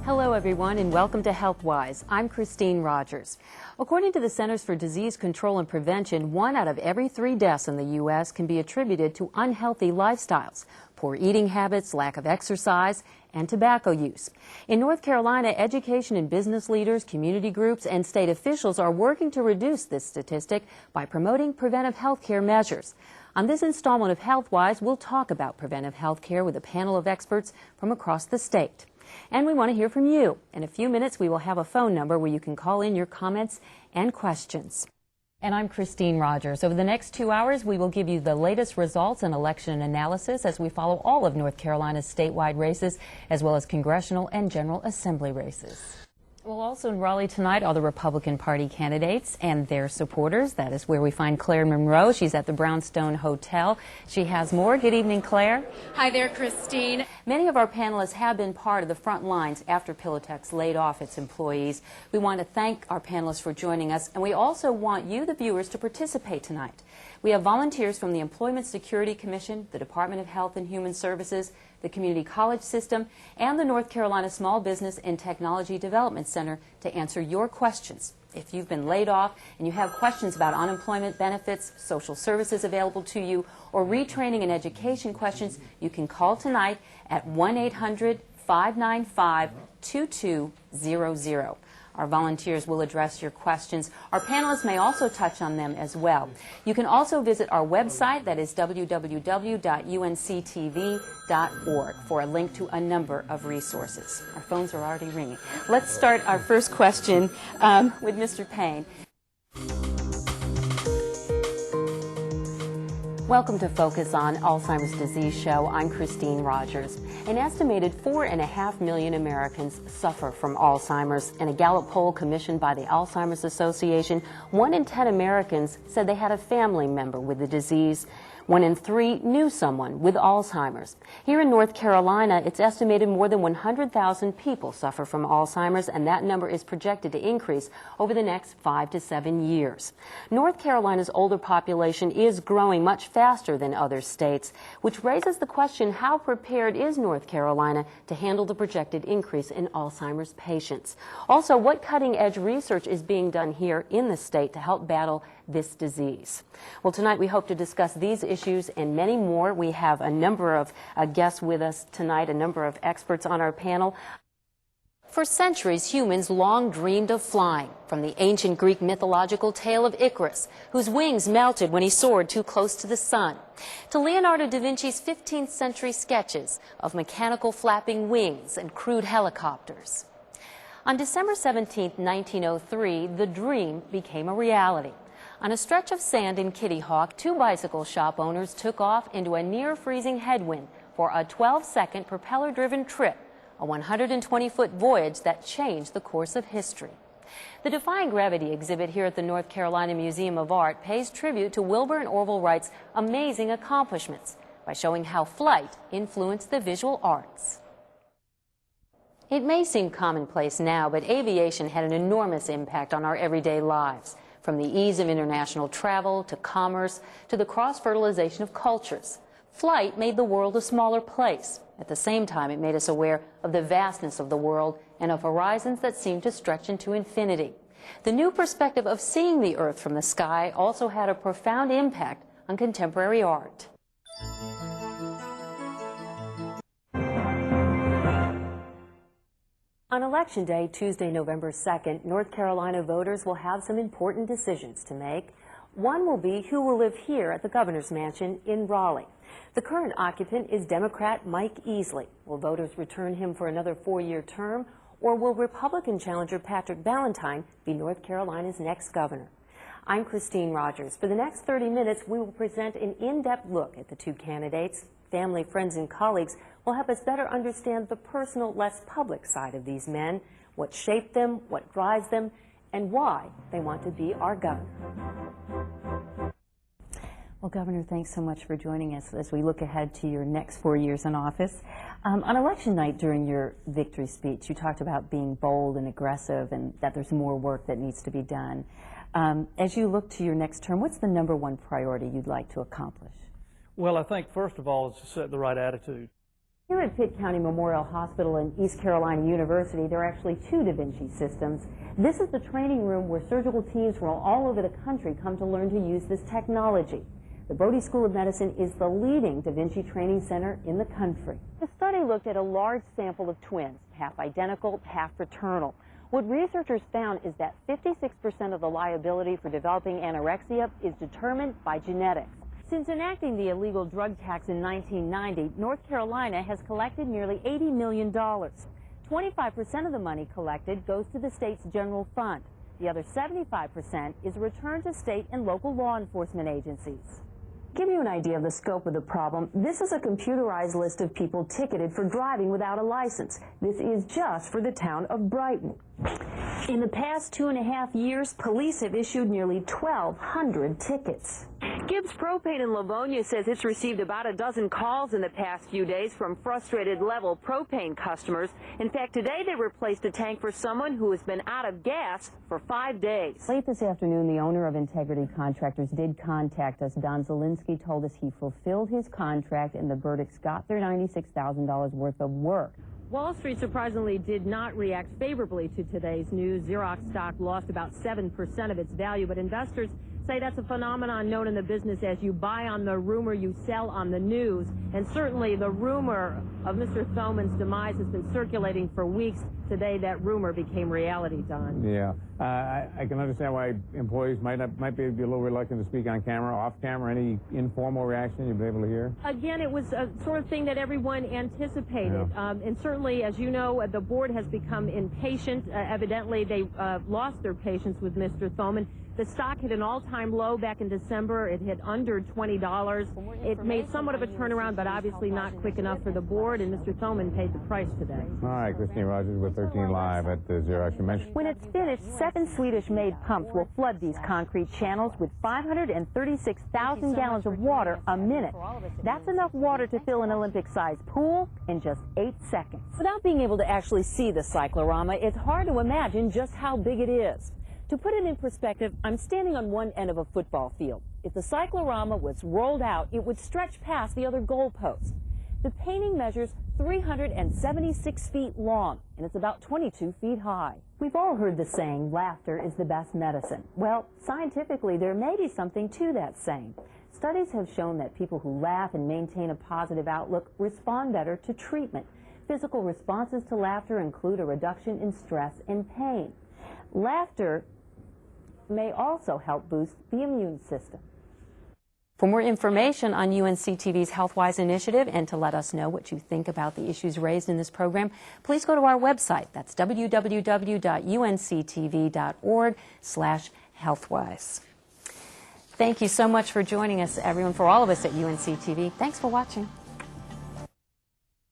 Hello, everyone, and welcome to HealthWise. I'm Christine Rogers. According to the Centers for Disease Control and Prevention, 1 out of every 3 deaths in the U.S. can be attributed to unhealthy lifestyles, poor eating habits, lack of exercise, and tobacco use. In North Carolina, education and business leaders, community groups, and state officials are working to reduce this statistic by promoting preventive health care measures. On this installment of HealthWise, we'll talk about preventive health care with a panel of experts from across the state. And we want to hear from you. In a few minutes, we will have a phone number where you can call in your comments and questions. And I'm Christine Rogers. Over the next 2 hours, we will give you the latest results and election analysis as we follow all of North Carolina's statewide races, as well as congressional and General Assembly races. Well, also in Raleigh tonight are the Republican Party candidates and their supporters. That is where we find Claire Monroe. She's at the Brownstone Hotel. She has more. Good evening, Claire. Hi there, Christine. Many of our panelists have been part of the front lines after Pilotex laid off its employees. We want to thank our panelists for joining us, and we also want you, the viewers, to participate tonight. We have volunteers from the Employment Security Commission, the Department of Health and Human Services, the Community College System, and the North Carolina Small Business and Technology Development Center to answer your questions. If you've been laid off and you have questions about unemployment benefits, social services available to you, or retraining and education questions, you can call tonight at 1-800-595-2200. Our volunteers will address your questions. Our panelists may also touch on them as well. You can also visit our website, that is www.unctv.org, for a link to a number of resources. Our phones are already ringing. Let's start our first question with Mr. Payne. Welcome to Focus on Alzheimer's Disease Show. I'm Christine Rogers. An estimated 4.5 million Americans suffer from Alzheimer's. In a Gallup poll commissioned by the Alzheimer's Association, 1 in 10 Americans said they had a family member with the disease. 1 in 3 knew someone with Alzheimer's. Here in North Carolina, it's estimated more than 100,000 people suffer from Alzheimer's, and that number is projected to increase over the next 5 to 7 years. North Carolina's older population is growing much faster than other states, which raises the question, how prepared is North Carolina to handle the projected increase in Alzheimer's patients? Also, what cutting-edge research is being done here in the state to help battle this disease? Well, tonight we hope to discuss these issues and many more. We have a number of guests with us tonight, a number of experts on our panel. For centuries, humans long dreamed of flying, from the ancient Greek mythological tale of Icarus, whose wings melted when he soared too close to the sun, to Leonardo da Vinci's 15th century sketches of mechanical flapping wings and crude helicopters. On December 17, 1903, the dream became a reality. On a stretch of sand in Kitty Hawk, 2 bicycle shop owners took off into a near-freezing headwind for a 12-second propeller-driven trip, a 120-foot voyage that changed the course of history. The Defying Gravity exhibit here at the North Carolina Museum of Art pays tribute to Wilbur and Orville Wright's amazing accomplishments by showing how flight influenced the visual arts. It may seem commonplace now, but aviation had an enormous impact on our everyday lives. From the ease of international travel to commerce to the cross-fertilization of cultures. Flight made the world a smaller place. At the same time, it made us aware of the vastness of the world and of horizons that seemed to stretch into infinity. The new perspective of seeing the Earth from the sky also had a profound impact on contemporary art. On Election Day, Tuesday, November 2nd, North Carolina voters will have some important decisions to make. One will be who will live here at the governor's mansion in Raleigh. The current occupant is Democrat Mike Easley. Will voters return him for another 4-year term, or will Republican challenger Patrick Ballantyne be North Carolina's next governor? I'm Christine Rogers. For the next 30 minutes, we will present an in-depth look at the 2 candidates. Family, friends, and colleagues will help us better understand the personal, less public side of these men, what shaped them, what drives them, and why they want to be our governor. Well, Governor, thanks so much for joining us as we look ahead to your next 4 years in office. On election night during your victory speech, you talked about being bold and aggressive and that there's more work that needs to be done. As you look to your next term, what's the #1 priority you'd like to accomplish? Well, I think first of all is to set the right attitude. Here at Pitt County Memorial Hospital and East Carolina University, there are actually two Da Vinci systems. This is the training room where surgical teams from all over the country come to learn to use this technology. The Brody School of Medicine is the leading Da Vinci training center in the country. The study looked at a large sample of twins, half identical, half fraternal. What researchers found is that 56% of the liability for developing anorexia is determined by genetics. Since enacting the illegal drug tax in 1990, North Carolina has collected nearly $80 million. 25% of the money collected goes to the state's general fund. The other 75% is returned to state and local law enforcement agencies. To give you an idea of the scope of the problem, this is a computerized list of people ticketed for driving without a license. This is just for the town of Brighton. In the past 2.5 years, police have issued nearly 1,200 tickets. Gibbs Propane in Livonia says it's received about a dozen calls in the past few days from frustrated Level propane customers. In fact, today they replaced a tank for someone who has been out of gas for 5 days. Late this afternoon, the owner of Integrity Contractors did contact us. Don Zielinski told us he fulfilled his contract and the verdicts got their $96,000 worth of work. Wall Street surprisingly did not react favorably to today's news. Xerox stock lost about 7% of its value, but investors say that's a phenomenon known in the business as you buy on the rumor, you sell on the news. And certainly the rumor of Mr. Thoman's demise has been circulating for weeks. Today that rumor became reality, Don. Yeah, I can understand why employees might be a little reluctant to speak on camera, off camera. Any informal reaction you've been able to hear? Again, it was a sort of thing that everyone anticipated. Yeah. And certainly, as you know, the board has become impatient. Evidently, they lost their patience with Mr. Thoman. The stock hit an all-time low back in December. It hit under $20. It made somewhat of a turnaround, but obviously not quick enough for the board, and Mr. Thoman paid the price today. All right, Christine Rogers with 13 Live at the Xerox. You mentioned. When it's finished, 7 Swedish-made pumps will flood these concrete channels with 536,000 gallons of water a minute. That's enough water to fill an Olympic-sized pool in just 8 seconds. Without being able to actually see the cyclorama, it's hard to imagine just how big it is. To put it in perspective, I'm standing on one end of a football field. If the cyclorama was rolled out, it would stretch past the other goalposts. The painting measures 376 feet long, and it's about 22 feet high. We've all heard the saying, laughter is the best medicine. Well, scientifically, there may be something to that saying. Studies have shown that people who laugh and maintain a positive outlook respond better to treatment. Physical responses to laughter include a reduction in stress and pain. Laughter may also help boost the immune system. For more information on UNC-TV's HealthWise initiative and to let us know what you think about the issues raised in this program, please go to our website. That's www.unctv.org/healthwise. Thank you so much for joining us, everyone, for all of us at UNC-TV. Thanks for watching.